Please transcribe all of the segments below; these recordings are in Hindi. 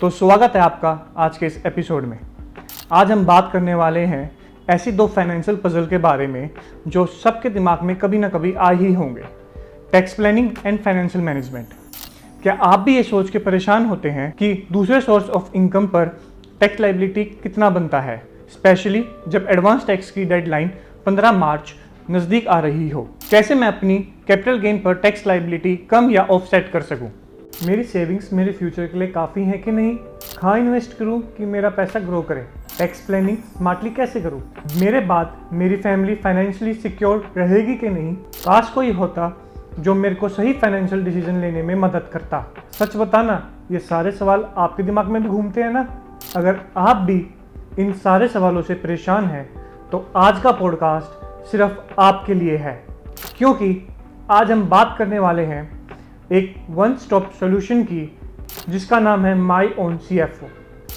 तो स्वागत है आपका आज के इस एपिसोड में। आज हम बात करने वाले हैं ऐसी दो फाइनेंशियल पजल के बारे में जो सबके दिमाग में कभी ना कभी आ ही होंगे, tax planning and financial management. क्या आप भी ये सोच के परेशान होते हैं कि दूसरे सोर्स ऑफ इनकम पर टैक्स लायबिलिटी कितना बनता है, स्पेशली जब एडवांस टैक्स की डेडलाइन 15 मार्च नज़दीक आ रही हो? कैसे मैं अपनी कैपिटल गेन पर टैक्स लायबिलिटी कम या ऑफसेट कर सकूं? मेरी सेविंग्स मेरे फ्यूचर के लिए काफ़ी हैं कि नहीं? कहाँ इन्वेस्ट करूं कि मेरा पैसा ग्रो करे? टैक्स प्लानिंग स्मार्टली कैसे करूं? मेरे बाद मेरी फैमिली फाइनेंशियली सिक्योर रहेगी कि नहीं? काश कोई होता जो मेरे को सही फाइनेंशियल डिसीजन लेने में मदद करता। सच बताना, ये सारे सवाल आपके दिमाग में भी घूमते हैं ना? अगर आप भी इन सारे सवालों से परेशान हैं तो आज का पॉडकास्ट सिर्फ आपके लिए है, क्योंकि आज हम बात करने वाले हैं एक वन स्टॉप सॉल्यूशन की जिसका नाम है माई ओन CFO,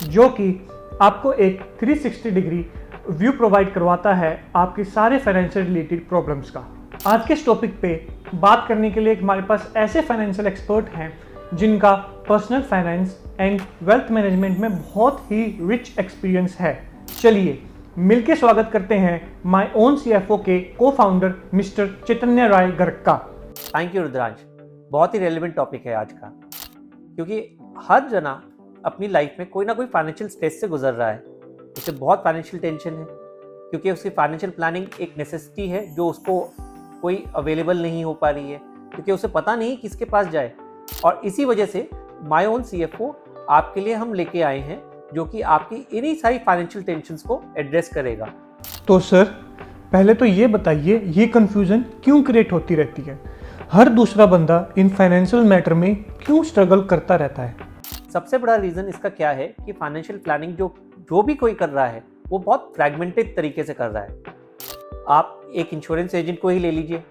जो कि आपको एक 360 डिग्री व्यू प्रोवाइड करवाता है आपके सारे फाइनेंशियल रिलेटेड प्रॉब्लम्स का। आज के इस टॉपिक पे बात करने के लिए हमारे पास ऐसे फाइनेंशियल एक्सपर्ट हैं जिनका personal finance and wealth management में बहुत ही रिच एक्सपीरियंस है। चलिए मिलके स्वागत करते हैं माई ओन CFO के को-फाउंडर मिस्टर चैतन्य राय गर्ग का। थैंक यू रुद्रांश, बहुत ही रेलेवेंट टॉपिक है आज का, क्योंकि हर जना अपनी लाइफ में कोई ना कोई फाइनेंशियल स्ट्रेस से गुजर रहा है। उसे बहुत फाइनेंशियल टेंशन है क्योंकि उसकी फाइनेंशियल प्लानिंग एक नेसेसिटी है जो उसको कोई अवेलेबल नहीं हो पा रही है, क्योंकि उसे पता नहीं किसके पास जाए। और इसी वजह से माई ओन CFO आपके लिए हम लेके आए हैं, जो कि आपकी इन्हीं सारी फाइनेंशियल टेंशन्स को एड्रेस करेगा। तो सर, पहले तो ये बताइए, ये कंफ्यूजन क्यों क्रिएट होती रहती है? हर दूसरा बंदा इन फाइनेंशियल मैटर में क्यों स्ट्रगल करता रहता है? सबसे बड़ा रीज़न इसका क्या है कि फाइनेंशियल प्लानिंग जो भी कोई कर रहा है वो बहुत फ्रैगमेंटेड तरीके से कर रहा है। आप एक इंश्योरेंस एजेंट को ही ले लीजिए।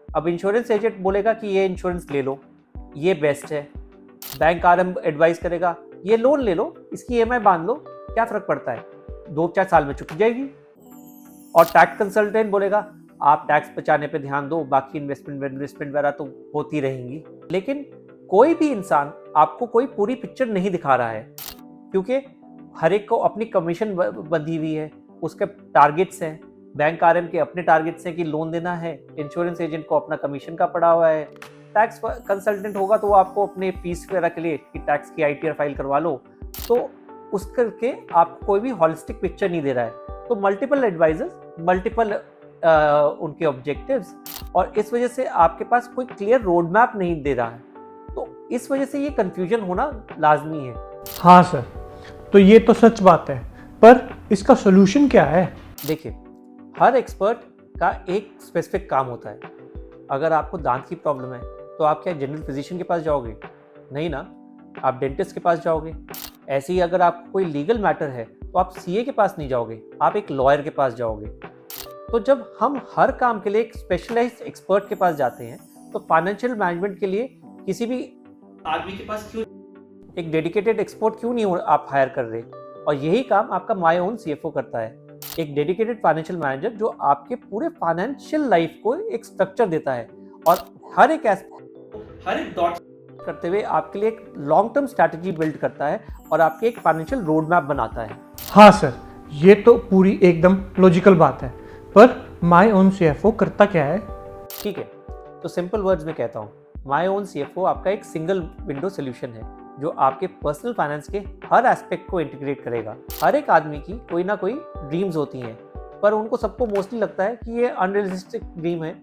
अब इंश्योरेंस एजेंट बोलेगा कि ये इंश्योरेंस ले लो, ये बेस्ट है। बैंक RM एडवाइस करेगा ये लोन ले लो, इसकी EMI बांध लो, क्या फ़र्क पड़ता है, 2-4 साल में चुक जाएगी। और टैक्स कंसल्टेंट बोलेगा आप टैक्स बचाने पे ध्यान दो, बाकी इन्वेस्टमेंट वगैरह तो होती रहेंगी। लेकिन कोई भी इंसान आपको कोई पूरी पिक्चर नहीं दिखा रहा है, क्योंकि हर एक को अपनी कमीशन बंधी हुई है, उसके टारगेट्स हैं। बैंक RM के अपने टारगेट्स हैं कि लोन देना है, इंश्योरेंस एजेंट को अपना कमीशन का पड़ा हुआ है, टैक्स कंसल्टेंट होगा तो वो आपको अपने फीस वगैरह के लिए कि टैक्स की ITR फाइल करवा लो। तो उस करके आपको कोई भी हॉलिस्टिक पिक्चर नहीं दे रहा है। तो मल्टीपल एडवाइजर्स, मल्टीपल उनके ऑब्जेक्टिव्स, और इस वजह से आपके पास कोई क्लियर रोड मैप नहीं दे रहा है। तो इस वजह से ये कंफ्यूजन होना लाजमी है। हाँ सर, तो ये तो सच बात है, पर इसका सोल्यूशन क्या है? देखिए, हर एक्सपर्ट का एक स्पेसिफिक काम होता है। अगर आपको दांत की प्रॉब्लम है तो आप क्या जनरल फिजिशियन के पास जाओगे? नहीं ना, आप डेंटिस्ट के पास जाओगे। ऐसे ही अगर आपको कोई लीगल मैटर है तो आप CA के पास नहीं जाओगे, आप एक लॉयर के पास जाओगे। तो जब हम हर काम के लिए एक स्पेशलाइज्ड एक्सपर्ट के पास जाते हैं तो फाइनेंशियल मैनेजमेंट के लिए किसी भी आदमी के पास क्यों एक डेडिकेटेड एक्सपर्ट क्यों नहीं आप हायर कर रहे? और यही काम आपका माई ओन CFO करता है, एक डेडिकेटेड फाइनेंशियल मैनेजर जो आपके पूरे फाइनेंशियल लाइफ को एक स्ट्रक्चर देता है और हर एक डॉट करते हुए आपके लिए एक लॉन्ग टर्म स्ट्रैटेजी बिल्ड करता है और आपके एक फाइनेंशियल रोड मैप बनाता है। हाँ सर, ये तो पूरी एकदम लॉजिकल बात है, पर माई ओन CFO करता क्या है? ठीक है, तो सिंपल वर्ड्स में कहता हूँ, माई ओन CFO आपका एक सिंगल विंडो सोल्यूशन है जो आपके पर्सनल फाइनेंस के हर एस्पेक्ट को इंटीग्रेट करेगा। हर एक आदमी की कोई ना कोई ड्रीम्स होती हैं, पर उनको सबको मोस्टली लगता है कि ये अनरियलिस्टिक ड्रीम है,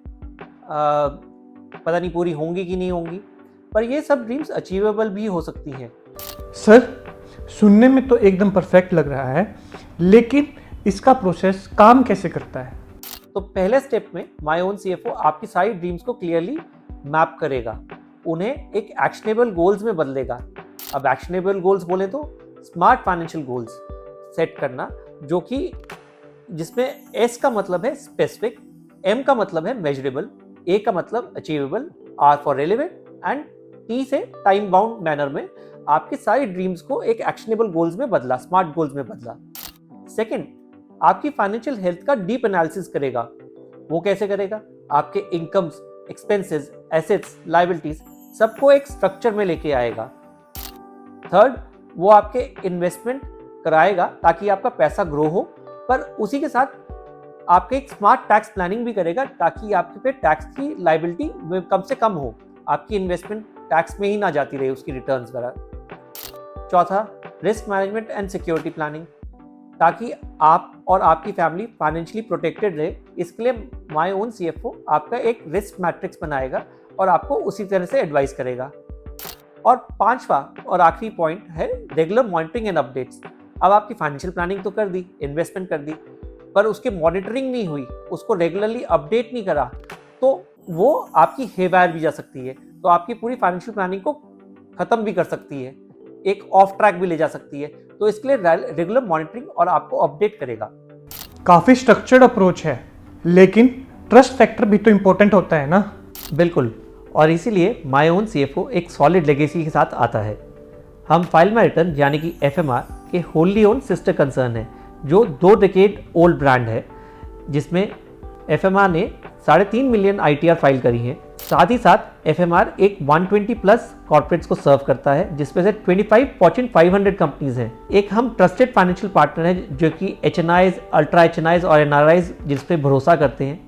पता नहीं पूरी होंगी कि नहीं होंगी, पर ये सब ड्रीम्स अचीवेबल भी हो सकती हैं। सर, सुनने में तो एकदम परफेक्ट लग रहा है, लेकिन इसका प्रोसेस काम कैसे करता है? तो पहले स्टेप में माई ओन CFO आपकी सारी ड्रीम्स को क्लियरली मैप करेगा, उन्हें एक एक्शनेबल गोल्स में बदलेगा। अब एक्शनेबल गोल्स बोले तो स्मार्ट फाइनेंशियल गोल्स सेट करना, जो कि जिसमें S का मतलब है स्पेसिफिक, M का मतलब है मेजरेबल, A का मतलब achievable, R for relevant and T से टाइम बाउंड मैनर में आपकी सारी ड्रीम्स को एक एक्शनेबल गोल्स में बदला, स्मार्ट गोल्स में बदला। सेकंड, आपकी फाइनेंशियल हेल्थ का डीप एनालिसिस करेगा। वो कैसे करेगा? आपके इनकम्स, एक्सपेंसेस, एसेट्स, लायबिलिटीज सबको एक स्ट्रक्चर में लेके आएगा। थर्ड, वो आपके इन्वेस्टमेंट कराएगा ताकि आपका पैसा ग्रो हो, पर उसी के साथ आपके एक स्मार्ट टैक्स प्लानिंग भी करेगा ताकि आपके पे टैक्स की लाइबिलिटी कम से कम हो, आपकी इन्वेस्टमेंट टैक्स में ही ना जाती रहे उसकी रिटर्न्स वगैरह। चौथा, risk management and security planning, ताकि आप और आपकी फैमिली फाइनेंशियली प्रोटेक्टेड रहे, इसके लिए माय ओन सीएफओ आपका एक रिस्क मैट्रिक्स बनाएगा और आपको उसी तरह से एडवाइस करेगा। और पांचवा और आखिरी पॉइंट है रेगुलर मॉनिटरिंग एंड अपडेट्स। अब आपकी फाइनेंशियल प्लानिंग तो कर दी, इन्वेस्टमेंट कर दी, पर उसकी मॉनिटरिंग नहीं हुई, उसको रेगुलरली अपडेट नहीं करा, तो वो आपकी हेवायर भी जा सकती है, तो आपकी पूरी फाइनेंशियल प्लानिंग को खत्म भी कर सकती है, एक ऑफ ट्रैक भी ले जा सकती है। तो इसके लिए रेगुलर मॉनिटरिंग और आपको अपडेट करेगा। काफ़ी स्ट्रक्चर्ड अप्रोच है, लेकिन ट्रस्ट फैक्टर भी तो इम्पोर्टेंट होता है ना। बिल्कुल, और इसीलिए माय ओन सीएफओ एक सॉलिड लेगेसी के साथ आता है। हम फाइल माय रिटर्न यानी कि एफएमआर के होल्ली ओन सिस्टर कंसर्न है, जो 2 डेकेड ओल्ड ब्रांड है, जिसमें एफएमआर ने 3.5 मिलियन आईटीआर फाइल करी है। साथ ही साथ एफएमआर एक 120 प्लस कॉर्पोरेट्स को सर्व करता है, जिसमें से 25 फॉर्च्यून 500 कंपनीज हैं। एक हम ट्रस्टेड फाइनेंशियल पार्टनर है जो कि एचएनआईज, अल्ट्रा एचएनआईज और एनआरआईज जिस पे भरोसा करते हैं।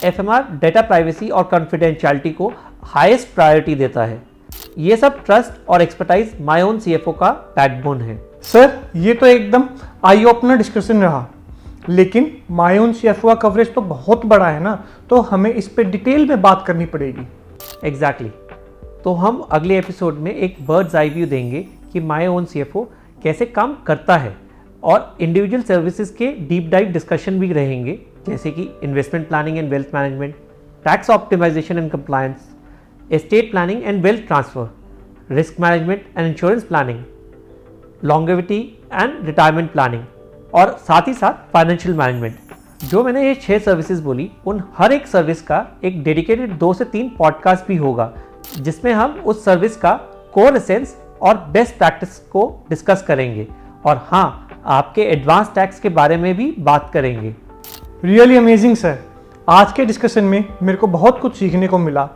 एफएमआर डेटा प्राइवेसी और कॉन्फिडेंशियलिटी को हाईएस्ट प्रायोरिटी देता है। ये सब ट्रस्ट और एक्सपर्टाइज माय ओन सीएफओ का बैकबोन है। सर, ये तो एकदम आई ओपनर डिस्कशन रहा, लेकिन माय ओन सीएफओ का कवरेज तो बहुत बड़ा है ना, तो हमें इस पे डिटेल में बात करनी पड़ेगी। एग्जैक्टली। तो हम अगले एपिसोड में एक बर्ड्स आई व्यू देंगे कि माय ओन सीएफओ कैसे काम करता है, और इंडिविजुअल सर्विसेज के डीप डाइव डिस्कशन भी रहेंगे, जैसे कि investment planning and wealth management, tax optimization and compliance, estate planning and wealth transfer, risk management and insurance planning, longevity and retirement planning, और साथ ही साथ फाइनेंशियल मैनेजमेंट। जो मैंने ये 6 सर्विसेज बोली, उन हर एक सर्विस का एक डेडिकेटेड 2 से 3 पॉडकास्ट भी होगा, जिसमें हम उस सर्विस का कोर एसेंस और बेस्ट प्रैक्टिस को डिस्कस करेंगे, और हाँ, आपके एडवांस टैक्स के बारे में भी बात करेंगे। रियली अमेजिंग सर, आज के डिस्कशन में मेरे को बहुत कुछ सीखने को मिला।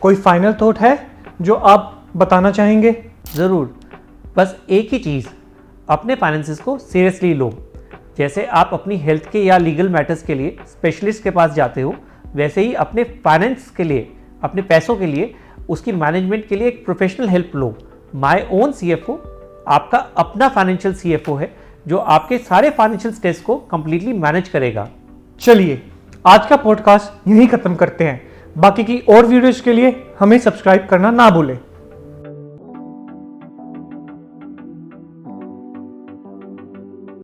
कोई फाइनल थॉट है जो आप बताना चाहेंगे? ज़रूर, बस एक ही चीज़, अपने फाइनेंसेस को सीरियसली लो। जैसे आप अपनी हेल्थ के या लीगल मैटर्स के लिए स्पेशलिस्ट के पास जाते हो, वैसे ही अपने फाइनेंस के लिए, अपने पैसों के लिए, उसकी मैनेजमेंट के लिए एक professional help low. My own CFO आपका अपना फाइनेंशियल सीएफओ है, जो आपके सारे फाइनेंशियल स्टेट्स को कंप्लीटली मैनेज करेगा। चलिए, आज का पॉडकास्ट यहीं ख़त्म करते हैं। बाकी की और वीडियोज़ के लिए हमें सब्सक्राइब करना ना भूलें।